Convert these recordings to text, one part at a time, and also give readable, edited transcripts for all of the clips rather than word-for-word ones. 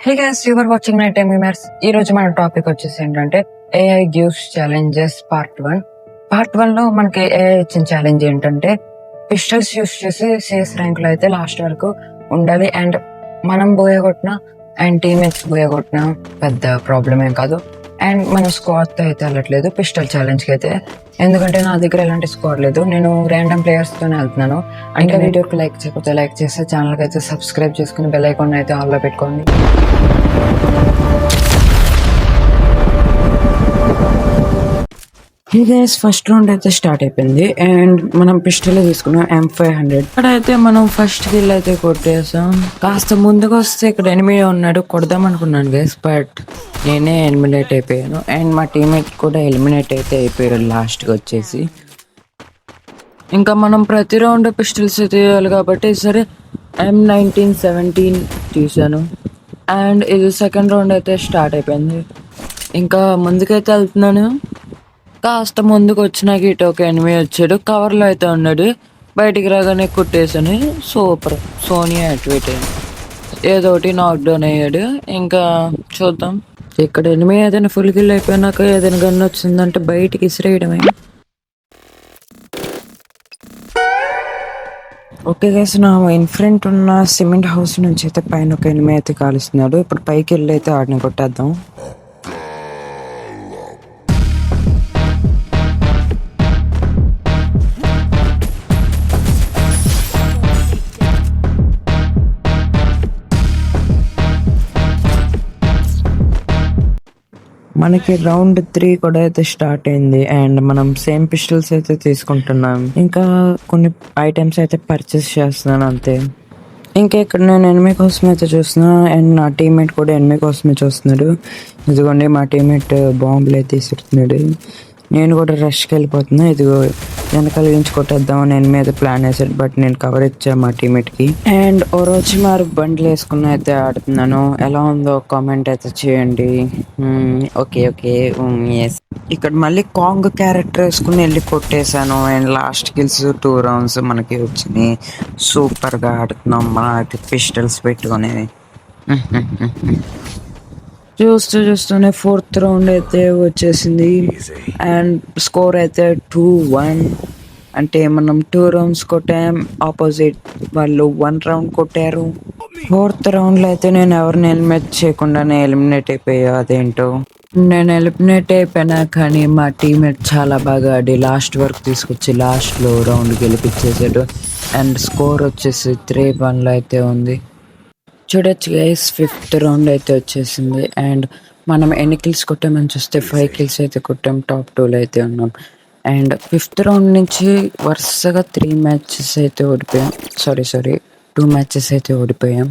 Hey guys, your watching night time gamers. ఈ రోజు మన టాపిక్ వచ్చేసి ఏంటంటే AI gives challenges part one లో మనకి ఏఐ ఇచ్చిన ఛాలెంజ్ ఏంటంటే పిస్టల్స్ యూస్ చేసి సిఎస్ ర్యాంక్ లో అయితే లాస్ట్ వరకు ఉండాలి. అండ్ మనం పోయగొట్టిన అండ్ టీమేట్స్ పోయగొట్టిన పెద్ద ప్రాబ్లం ఏం కాదు. అండ్ మన స్క్వాడ్ తో అయితే వెళ్ళట్లేదు పిస్టల్ ఛాలెంజ్ కి అయితే, ఎందుకంటే నా దగ్గర ఎలాంటి స్క్వాడ్ లేదు. నేను ర్యాండమ్ ప్లేయర్స్ తోనే వెళ్తున్నాను. అంటే వీడియోకి లైక్ చేయకపోతే లైక్ చేస్తే ఛానల్ కి అయితే సబ్స్క్రైబ్ చేసుకుని బెల్ ఐకాన్ అయితే ఆల్ లో పెట్టుకోండి. ఫస్ట్ రౌండ్ అయితే స్టార్ట్ అయిపోయింది అండ్ మనం పిస్టల్ తీసుకున్నాం M500. ఇక్కడ అయితే మనం ఫస్ట్ కిల్ అయితే కొట్టేసాం. కాస్త ముందుకు వస్తే ఇక్కడ ఎనిమిది ఉన్నాడు, కొడదాం అనుకున్నాను గైస్, బట్ నేనే ఎలిమినేట్ అయిపోయాను. అండ్ మా టీమేట్ కూడా ఎలిమినేట్ అయితే అయిపోయారు లాస్ట్కి వచ్చేసి. ఇంకా మనం ప్రతి రౌండ్ పిస్టల్స్ తీయాలి కాబట్టి సరే M1917 తీసాను. అండ్ ఇది సెకండ్ రౌండ్ అయితే స్టార్ట్ అయిపోయింది. ఇంకా ముందుకైతే వెళ్తున్నాను. కాస్త ముందుకు వచ్చినాక ఇటు ఒక ఎనిమిది వచ్చాడు, కవర్లో అయితే ఉన్నాడు. బయటికి రాగానే కుట్టేసాను. సూపర్, సోనియా యాక్టివేట్ అయింది, ఏదో ఒకటి నాక్ డౌన్ అయ్యాడు. ఇంకా చూద్దాం. ఇక్కడ ఎనిమిది ఏదైనా ఫుల్ కిల్ అయిపోయినాక ఏదైనా గన్ వచ్చిందంటే బయటికి ఇసిరేయడమే. ఓకే గైస్, నా ఇన్ ఫ్రంట్ ఉన్న సిమెంట్ హౌస్ నుంచి అయితే పైన ఒక ఎనిమిది అయితే కాలుస్తున్నాడు. ఇప్పుడు పైకి వెళ్ళి అయితే ఆడిని కొట్టేద్దాం. మనకి రౌండ్ 3 కూడా అయితే స్టార్ట్ అయింది అండ్ మనం సేమ్ పిస్టల్స్ అయితే తీసుకుంటున్నాం. ఇంకా కొన్ని ఐటమ్స్ అయితే పర్చేస్ చేస్తున్నాను అంతే. ఇంకా ఇక్కడ నేను ఎనిమిది కోసం అయితే చూస్తున్నా అండ్ నా టీమ్మేట్ కూడా ఎనిమిది కోసమే చూస్తున్నాడు. ఇదిగోండి మా టీమ్మేట్ బాంబులు అయితే ఇస్తున్నాడు. నేను కూడా రష్కి వెళ్ళిపోతున్నా. ఇదిగో వెనకాల నుంచి కొట్టేద్దామని నేను మీద ప్లాన్ వేసాడు, బట్ నేను కవర్ ఇచ్చా మా టీమ్మేట్కి. అండ్ ఓ రోజు మరి బండ్లు వేసుకుని అయితే ఆడుతున్నాను. ఎలా ఉందో కామెంట్ అయితే చేయండి. Okay yes. ఇక్కడ మళ్ళీ కాంగ్ క్యారెక్టర్ వేసుకుని వెళ్ళి కొట్టేశాను అండ్ లాస్ట్ కిల్స్ 2 రౌండ్స్ మనకి వచ్చినాయి. సూపర్గా ఆడుతున్నాం మన పిస్టల్స్ పెట్టుకుని. చూస్తూనే 4th రౌండ్ అయితే వచ్చేసింది అండ్ స్కోర్ అయితే 2-1. అంటే మనం 2 రౌండ్స్ కొట్టాం, ఆపోజిట్ వాళ్ళు 1 రౌండ్ కొట్టారు. 4th రౌండ్లో అయితే నేను ఎవరిని ఎలిమినేట్ చేయకుండానే ఎలిమినేట్ అయిపోయా. అదేంటో నేను ఎలిమినేట్ అయిపోయినా కానీ మా టీమేట్ చాలా బాగా ఆడి లాస్ట్ వరకు తీసుకొచ్చి లాస్ట్లో రౌండ్ గెలిపించేసాడు. అండ్ స్కోర్ వచ్చేసి 3-1 అయితే ఉంది. చూడొచ్చు గైస్, 5th రౌండ్ అయితే వచ్చేసింది అండ్ మనం ఎన్ని కిల్స్ కొట్టామని చూస్తే 5 కిల్స్ అయితే కొట్టాం. టాప్ 2లో అయితే ఉన్నాం. అండ్ 5th రౌండ్ నుంచి వరుసగా 3 మ్యాచెస్ అయితే ఓడిపోయాం. సారీ 2 మ్యాచెస్ అయితే ఓడిపోయాం.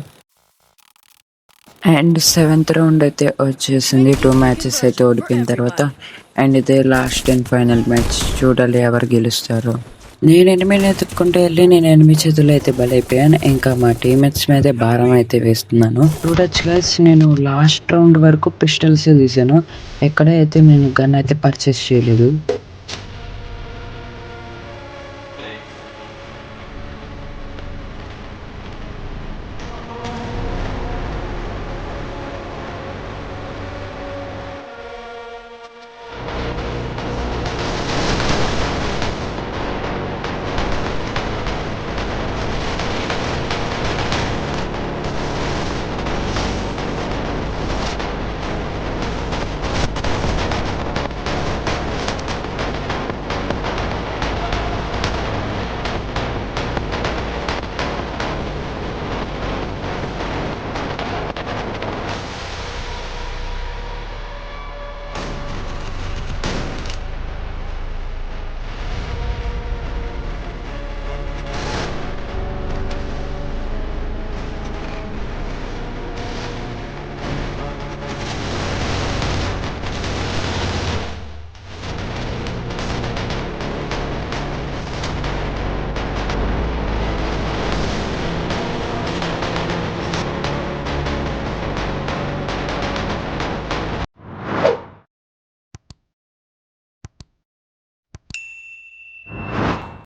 అండ్ 7th రౌండ్ అయితే వచ్చేసింది. 2 మ్యాచెస్ అయితే ఓడిపోయిన తర్వాత అండ్ ఇదే లాస్ట్ అండ్ ఫైనల్ మ్యాచ్. చూడాలి ఎవరు గెలుస్తారో. నేను ఎనిమిది ఎత్తుక్కుంటూ వెళ్ళి నేను 8 చేతులు అయితే బలైపోయాను. ఇంకా మా టీమేట్స్ మీదే భారం అయితే వేస్తున్నాను. చూడొచ్చు గైస్, నేను లాస్ట్ రౌండ్ వరకు పిస్టల్స్ తీసాను. ఎక్కడైతే నేను గన్ అయితే పర్చేస్ చేయలేదు.